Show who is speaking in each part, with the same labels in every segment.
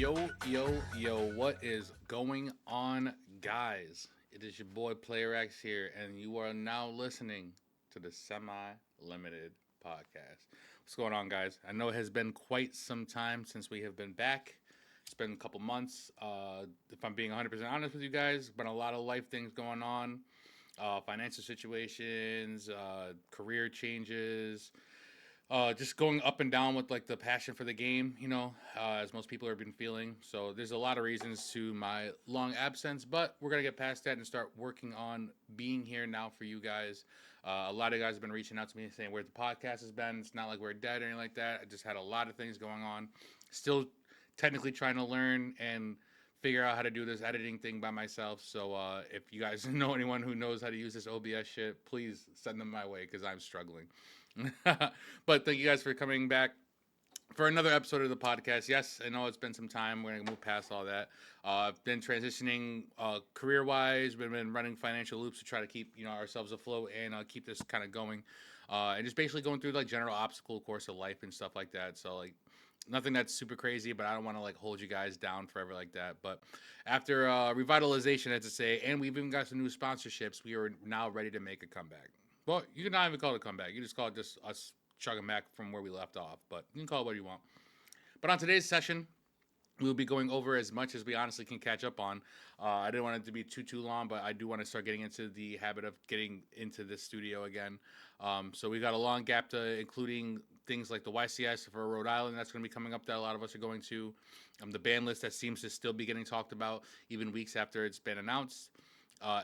Speaker 1: Yo, what is going on, guys? It is your boy Player X here, and you are now listening to the Semi Limited podcast. What's going on, guys? I know it has been quite some time since we have been back. It's been a couple months. If I'm being 100% honest with you guys, been a lot of life things going on, financial situations, career changes, just going up and down with like the passion for the game, as most people have been feeling. So there's a lot of reasons to my long absence, but we're gonna get past that and start working on being here now for you guys. A lot of guys have been reaching out to me saying where the podcast has been. It's not like we're dead or anything like that. I just had a lot of things going on. Still technically trying to learn and figure out how to do this editing thing by myself. So if you guys know anyone who knows how to use this OBS shit, please send them my way because I'm struggling. But thank you guys for coming back for another episode of the podcast. Yes, I know it's been some time. We're gonna move past all that. I've been transitioning career wise. We've been running financial loops to try to keep ourselves afloat and keep this kind of going. And just basically going through like general obstacle course of life and stuff like that. So like nothing that's super crazy, but I don't want to like hold you guys down forever like that. But after revitalization, as to say, and we've even got some new sponsorships, we are now ready to make a comeback. Well, you can not even call it a comeback. You just call it just us chugging back from where we left off. But you can call it what you want. But on today's session, we'll be going over as much as we honestly can catch up on. I didn't want it to be too long, but I do want to start getting into the habit of getting into this studio again. So we got a long gap to including things like the YCS for Rhode Island that's going to be coming up that a lot of us are going to. The ban list that seems to still be getting talked about even weeks after it's been announced.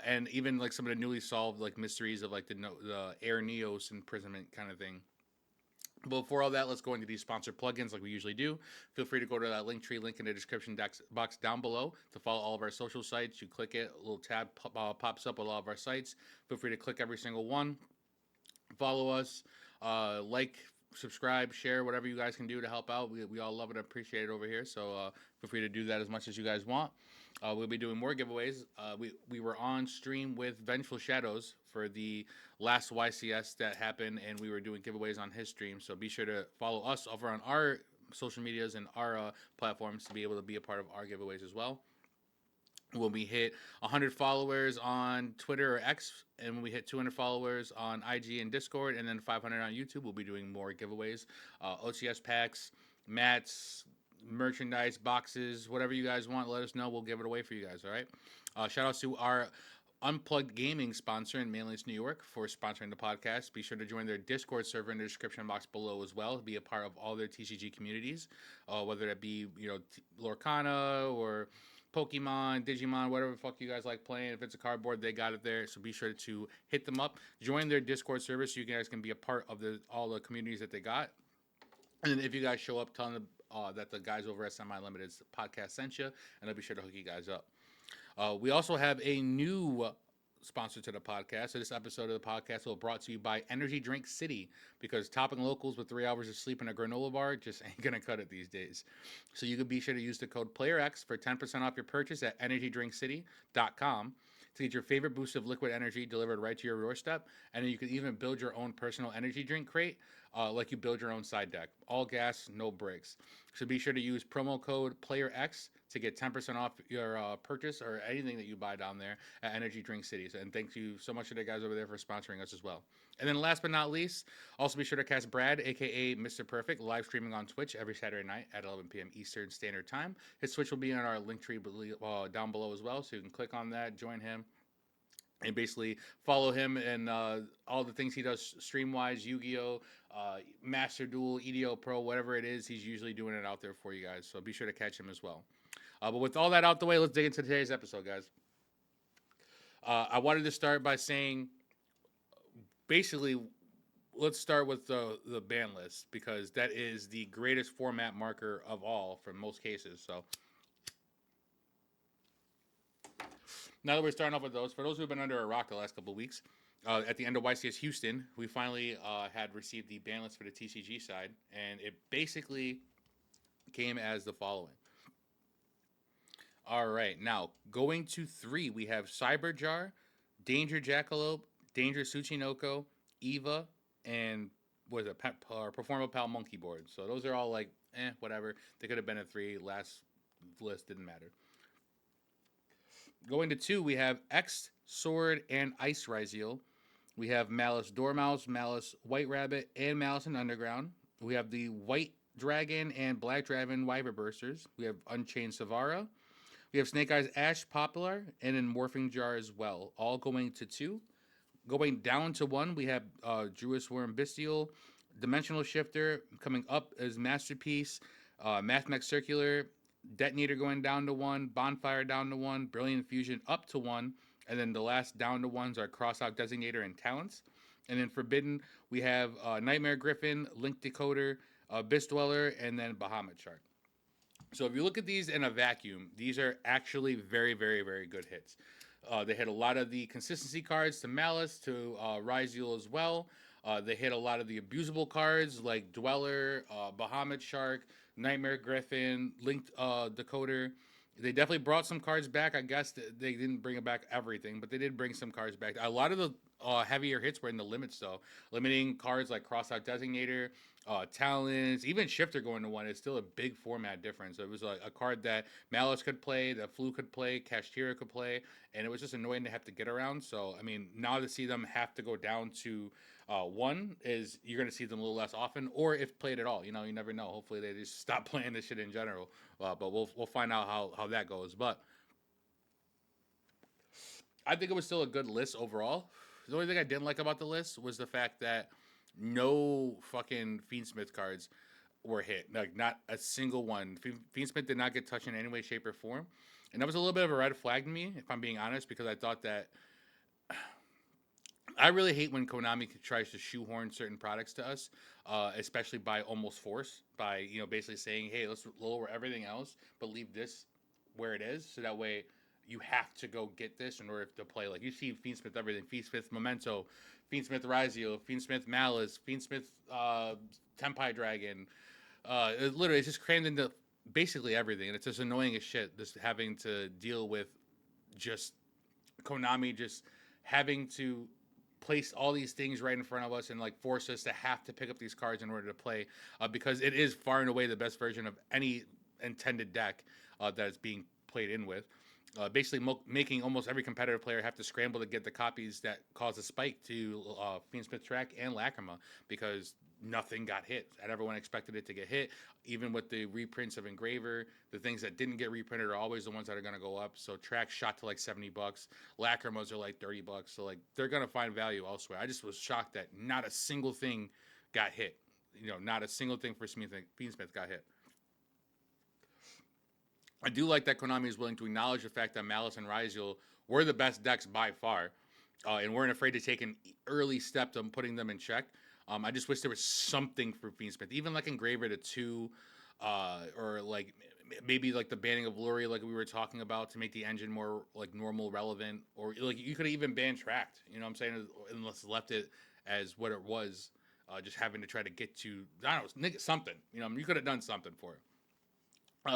Speaker 1: And even like some of the newly solved like mysteries of like the Air Neos imprisonment kind of thing. But before all that, let's go into these sponsored plugins like we usually do. Feel free to go to that link tree link in the description box down below to follow all of our social sites. You click it, a little tab pops up with all of our sites. Feel free to click every single one. Follow us, like, subscribe, share, whatever you guys can do to help out. We all love it and appreciate it over here. So feel free to do that as much as you guys want. We'll be doing more giveaways. We were on stream with Vengeful Shadows for the last YCS that happened, and we were doing giveaways on his stream. So be sure to follow us over on our social medias and our platforms to be able to be a part of our giveaways as well. When we hit 100 followers on Twitter or X, and when we hit 200 followers on IG and Discord, and then 500 on YouTube, we'll be doing more giveaways. OCS packs, mats, merchandise, boxes, whatever you guys want, let us know. We'll give it away for you guys, all right? Shout out to our Unplugged Gaming sponsor in Manliness, New York for sponsoring the podcast. Be sure to join their Discord server in the description box below as well. Be a part of all their TCG communities, whether that be, Lorcana or Pokemon, Digimon, whatever the fuck you guys like playing. If it's a cardboard, they got it there. So be sure to hit them up. Join their Discord server so you guys can be a part of all the communities that they got. And then if you guys show up, tell them that the guys over at Semi Limited's podcast sent you, and they'll be sure to hook you guys up. We also have a new sponsor to the podcast. So this episode of the podcast will be brought to you by Energy Drink City, because topping locals with 3 hours of sleep in a granola bar just ain't gonna cut it these days. So you can be sure to use the code PlayerX for 10% off your purchase at energydrinkcity.com to get your favorite boost of liquid energy delivered right to your doorstep. And then you can even build your own personal energy drink crate, like you build your own side deck. All gas, no bricks. So be sure to use promo code PlayerX to get 10% off your purchase or anything that you buy down there at Energy Drink City. And thank you so much to the guys over there for sponsoring us as well. And then last but not least, also be sure to catch Brad, a.k.a. Mr. Perfect, live streaming on Twitch every Saturday night at 11 p.m. Eastern Standard Time. His Twitch will be in our link tree down below as well, so you can click on that, join him, and basically follow him and all the things he does stream-wise, Yu-Gi-Oh!, Master Duel, EDO Pro, whatever it is, he's usually doing it out there for you guys. So be sure to catch him as well. But with all that out the way, let's dig into today's episode, guys. I wanted to start by saying, basically, let's start with the ban list, because that is the greatest format marker of all for most cases. So now that we're starting off with those, for those who've been under a rock the last couple of weeks, at the end of YCS Houston, we finally had received the ban list for the TCG side, and it basically came as the following. All right, now going to 3, we have Cyberjar, Danger Jackalope, Danger Tsuchinoko, Eva, and what is it, Performa Pal Monkey Board. So those are all like, whatever. They could have been a 3 last list didn't matter. Going to 2, we have X, Sword, and Ice Ryzeal. We have Malice Dormouse, Malice White Rabbit, and Malice and Underground. We have the White Dragon and Black Dragon Wyver Bursters. We have Unchained Savara. We have Snake Eyes Ash Popular, and then Morphing Jar as well. All going to 2. Going down to 1, we have Druid Worm Bestial, Dimensional Shifter. Coming up as Masterpiece, Mathmech Circular, Detonator going down to 1, Bonfire down to 1, Brilliant Fusion up to 1, and then the last down to 1s are Crossout Designator and Talents. And then Forbidden, we have Nightmare Griffin, Link Decoder, Abyss Dweller, and then Bahamut Shark. So if you look at these in a vacuum, these are actually very, very, very good hits. They hit a lot of the consistency cards to Malice, to Ryzeal as well. They hit a lot of the abusable cards like Dweller, Bahamut Shark, Nightmare Griffin, Linked Decoder. They definitely brought some cards back. I guess they didn't bring back everything, but they did bring some cards back. A lot of the heavier hits were in the limits, though. Limiting cards like Crossout Designator, Talents, even Shifter going to 1 is still a big format difference. So it was a card that Malice could play, that Flu could play, Kashtira could play, and it was just annoying to have to get around. So, I mean, now to see them have to go down to 1 is you're going to see them a little less often, or if played at all. You know, you never know. Hopefully they just stop playing this shit in general. But we'll find out how that goes. But I think it was still a good list overall. The only thing I didn't like about the list was the fact that no fucking Fiendsmith cards were hit. Like, not a single one. Fiendsmith did not get touched in any way, shape, or form. And that was a little bit of a red flag to me, if I'm being honest, because I thought that I really hate when Konami tries to shoehorn certain products to us, especially by almost force, by basically saying, "Hey, let's lower everything else, but leave this where it is," so that way you have to go get this in order to play. Like you see Fiendsmith everything, Fiendsmith Memento, Fiendsmith Ryzeal, Fiendsmith Malice, Fiendsmith Tempai Dragon. It's just crammed into basically everything, and it's just annoying as shit. Just having to deal with just Konami just having to place all these things right in front of us and like force us to have to pick up these cards in order to play, because it is far and away the best version of any intended deck that is being played in with. Basically making almost every competitive player have to scramble to get the copies that cause a spike to Fiendsmith Track and Lacrima, because nothing got hit and everyone expected it to get hit. Even with the reprints of Engraver, the things that didn't get reprinted are always the ones that are going to go up. So Track shot to like $70, Lacrimas are like $30, so like they're going to find value elsewhere. I just was shocked that not a single thing got hit. Not a single thing for Fiendsmith got hit. I do like that Konami is willing to acknowledge the fact that Malice and Ryzeal were the best decks by far, and weren't afraid to take an early step to putting them in check. I just wish there was something for Fiendsmith, even like Engraver to 2, or like maybe like the banning of Lurie, like we were talking about, to make the engine more like normal relevant, or like you could have even banned Tracked. You know what I'm saying? Unless left it as what it was, just having to try to get to, I don't know, something. You could have done something for it.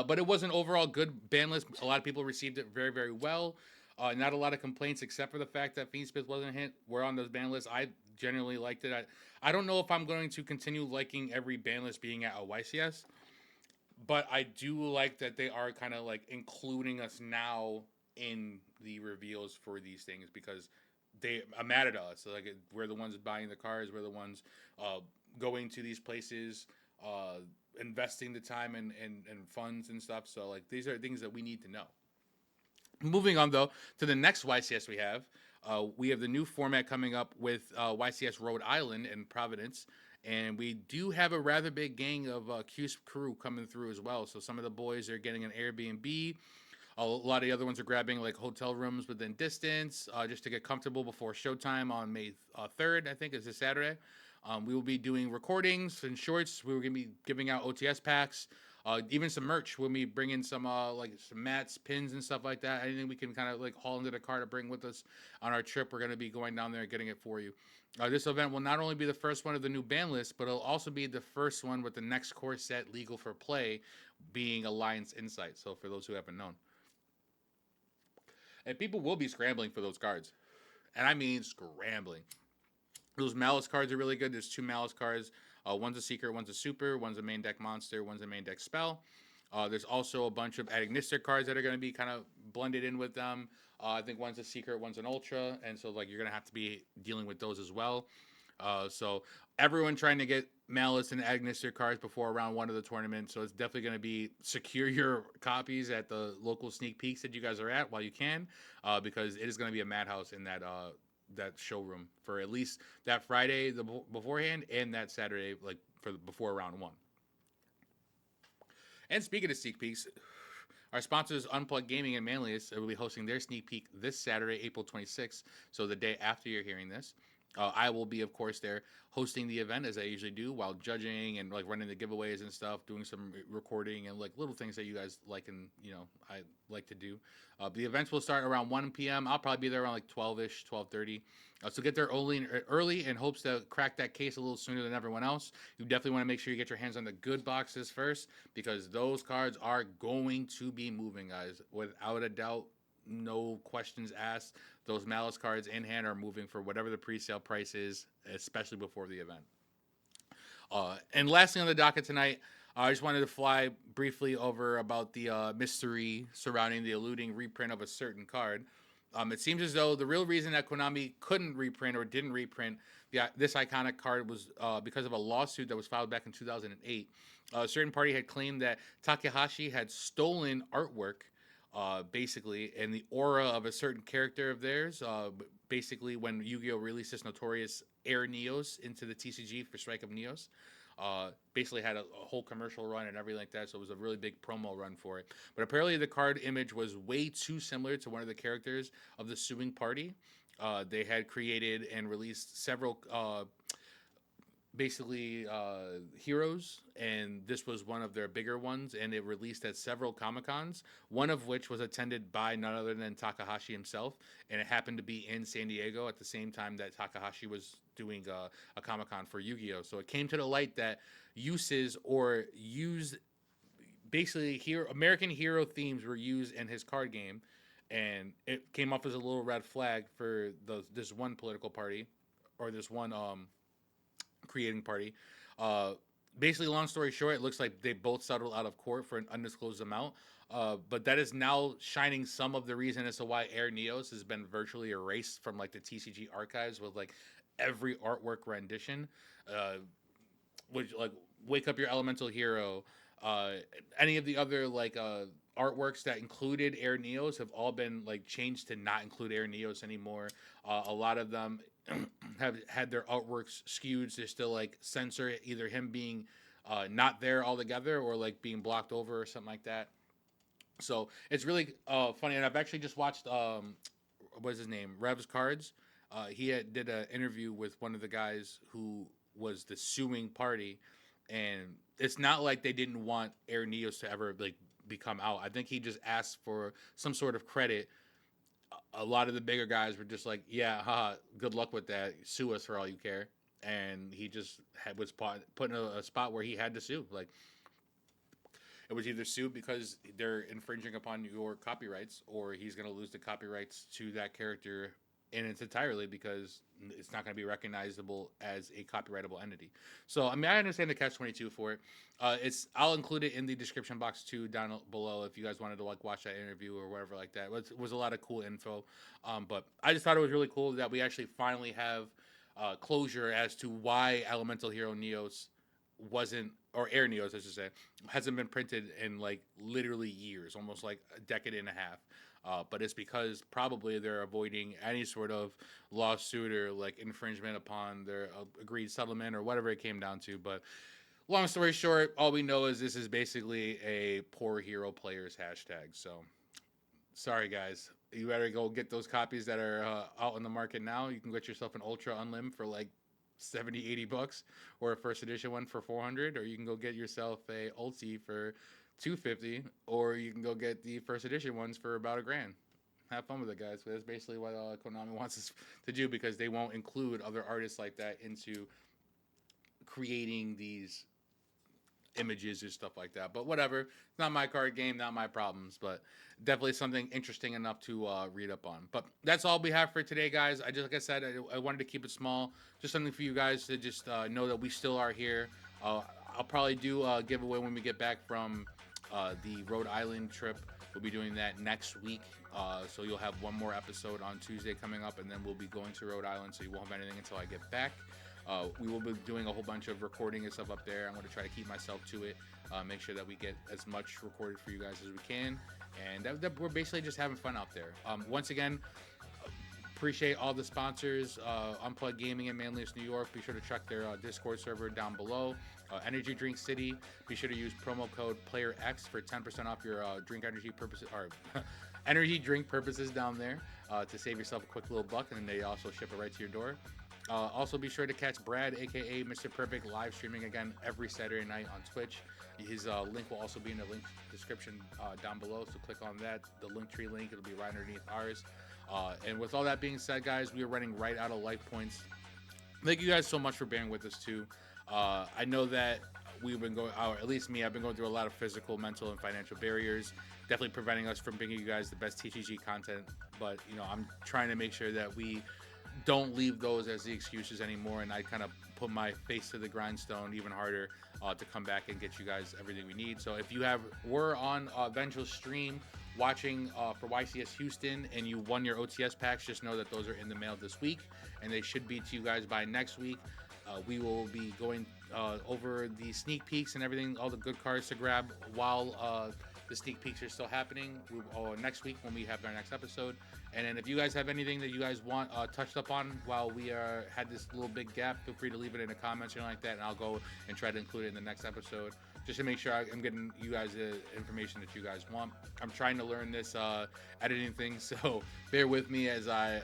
Speaker 1: But it was an overall good ban list. A lot of people received it very, very well. Not a lot of complaints, except for the fact that Fiendsmith wasn't hit. We're on those ban lists. I generally liked it. I don't know if I'm going to continue liking every ban list being at a YCS, but I do like that they are kind of like including us now in the reveals for these things, because they matter to us. So like we're the ones buying the cars. We're the ones going to these places. Investing the time and funds and stuff. So like these are things that we need to know. Moving on though to the next YCS we have the new format coming up with YCS Rhode Island and Providence, and we do have a rather big gang of Q's crew coming through as well. So some of the boys are getting an Airbnb. A lot of the other ones are grabbing like hotel rooms within distance, just to get comfortable before showtime on May 3rd, I think is a Saturday. We will be doing recordings and shorts. We were going to be giving out OTS packs, even some merch. We'll be bringing some like some mats, pins, and stuff like that. Anything we can kind of like haul into the car to bring with us on our trip, we're going to be going down there and getting it for you. This event will not only be the first one of the new ban list, but it'll also be the first one with the next core set legal for play being Alliance Insight. So for those who haven't known. And people will be scrambling for those cards. And I mean scrambling. Those Malice cards are really good. There's 2 Malice cards. One's a secret, one's a super, one's a main deck monster, one's a main deck spell. There's also a bunch of Agnister cards that are going to be kind of blended in with them. I think one's a secret, one's an ultra, and so like you're going to have to be dealing with those as well. So everyone trying to get Malice and Agnister cards before round one of the tournament. So it's definitely going to be secure your copies at the local sneak peeks that you guys are at while you can, because it is going to be a madhouse in that showroom for at least that Friday beforehand and that Saturday, like for before round one. And speaking of sneak peeks, our sponsors, Unplugged Gaming and Manlius, will be hosting their sneak peek this Saturday, April 26th. So the day after you're hearing this. I will be, of course, there hosting the event as I usually do, while judging and like running the giveaways and stuff, doing some recording and like little things that you guys like and I like to do. The events will start around 1 p.m. I'll probably be there around like 12ish, 12:30. So get there early in hopes to crack that case a little sooner than everyone else. You definitely want to make sure you get your hands on the good boxes first, because those cards are going to be moving, guys, without a doubt. No questions asked. Those Malice cards in hand are moving for whatever the pre-sale price is, especially before the event. And lastly on the docket tonight, I just wanted to fly briefly over about the mystery surrounding the eluding reprint of a certain card. It seems as though the real reason that Konami couldn't reprint or didn't reprint this iconic card was because of a lawsuit that was filed back in 2008. A certain party had claimed that Takahashi had stolen artwork, basically, and the aura of a certain character of theirs. Basically, when Yu-Gi-Oh! Released this notorious Air Neos into the TCG for Strike of Neos. Basically had a whole commercial run and everything like that, so it was a really big promo run for it. But apparently the card image was way too similar to one of the characters of the suing party. They had created and released several heroes, and this was one of their bigger ones, and it released at several Comic-Cons, one of which was attended by none other than Takahashi himself, and it happened to be in San Diego at the same time that Takahashi was doing a Comic-Con for Yu-Gi-Oh! So it came to the light that used basically American hero themes were used in his card game, and it came up as a little red flag for this one political party, or this one creating party. Uh, Basically, long story short, it looks like they both settled out of court for an undisclosed amount. But that is now shining some of the reason as to why Air Neos has been virtually erased from like the TCG archives, with like every artwork rendition. Which like Wake Up Your Elemental Hero, uh, any of the other like artworks that included Air Neos have all been like changed to not include Air Neos anymore. A lot of them have had their artworks skewed to still like censor either him being not there altogether, or like being blocked over or something like that. So it's really funny, and I've actually just watched what's his name, Rev's Cards. Did an interview with one of the guys who was the suing party, and it's not like they didn't want Air Neos to ever like become out. I think he just asked for some sort of credit. A lot of the bigger guys were just like, "Yeah, haha, good luck with that. Sue us for all you care." And he just was put in a spot where he had to sue. Like, it was either sue because they're infringing upon your copyrights, or he's going to lose the copyrights to that character in its entirely, because it's not going to be recognizable as a copyrightable entity. So I mean, I understand the catch-22 for it. I'll include it in the description box too, down below, if you guys wanted to like watch that interview or whatever like that. It was a lot of cool info. But I just thought it was really cool that we actually finally have closure as to why Elemental Hero Neos wasn't, or Air Neos, I should say, hasn't been printed in like literally years, almost like a decade and a half. But it's because probably they're avoiding any sort of lawsuit or like infringement upon their agreed settlement or whatever it came down to. But long story short, all we know is this is basically a poor hero players hashtag. So sorry, guys. You better go get those copies that are out on the market now. You can get yourself an Ultra Unlim for like 70, 80 bucks, or a first edition one for 400, or you can go get yourself a Ulti for 250, or you can go get the first edition ones for about $1,000. Have fun with it, guys. That's basically what Konami wants us to do, because they won't include other artists like that into creating these images or stuff like that. But whatever, it's not my card game, not my problems, but definitely something interesting enough to read up on. But that's all we have for today, guys. Like I said, I wanted to keep it small, just something for you guys to just know that we still are here. I'll probably do a giveaway when we get back from The Rhode Island trip, we'll be doing that next week. So you'll have one more episode on Tuesday coming up, and then we'll be going to Rhode Island, so you won't have anything until I get back. We will be doing a whole bunch of recording and stuff up there. I'm going to try to keep myself to it, make sure that we get as much recorded for you guys as we can, and that we're basically just having fun out there. Once again, appreciate all the sponsors. Unplugged Gaming in Manlius, New York. Be sure to check their Discord server down below. Energy Drink City. Be sure to use promo code PlayerX for 10% off your drink energy purposes or energy drink purposes down there to save yourself a quick little buck, and then they also ship it right to your door. Also, be sure to catch Brad, aka Mr. Perfect, live streaming again every Saturday night on Twitch. His link will also be in the link description down below, so click on that. The Linktree link, it'll be right underneath ours. And with all that being said, guys, we are running right out of life points. Thank you guys so much for bearing with us too. I know that we've been going, or at least me, I've been going through a lot of physical, mental, and financial barriers, definitely preventing us from bringing you guys the best TCG content. But you know, I'm trying to make sure that we don't leave those as the excuses anymore, and I kind of put my face to the grindstone even harder to come back and get you guys everything we need. So if you were on Vengel's stream watching for YCS Houston and you won your OTS packs, just know that those are in the mail this week, and they should be to you guys by next week. We will be going over the sneak peeks and everything, all the good cards to grab while the sneak peeks are still happening next week when we have our next episode. And then if you guys have anything that you guys want touched up on while we had this little big gap, feel free to leave it in the comments or like that, and I'll go and try to include it in the next episode, just to make sure I'm getting you guys the information that you guys want. I'm trying to learn this editing thing, so bear with me as I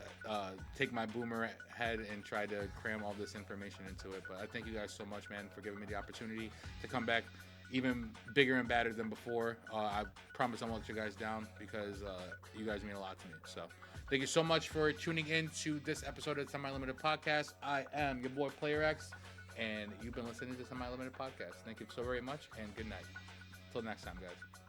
Speaker 1: take my boomer head and try to cram all this information into it. But I thank you guys so much, man, for giving me the opportunity to come back even bigger and badder than before. I promise I won't let you guys down, because you guys mean a lot to me. So thank you so much for tuning in to this episode of the Semi-Limited Podcast. I am your boy PlayerX, and you've been listening to the Semi-Limited Podcast. Thank you so very much, and good night. Till next time, guys.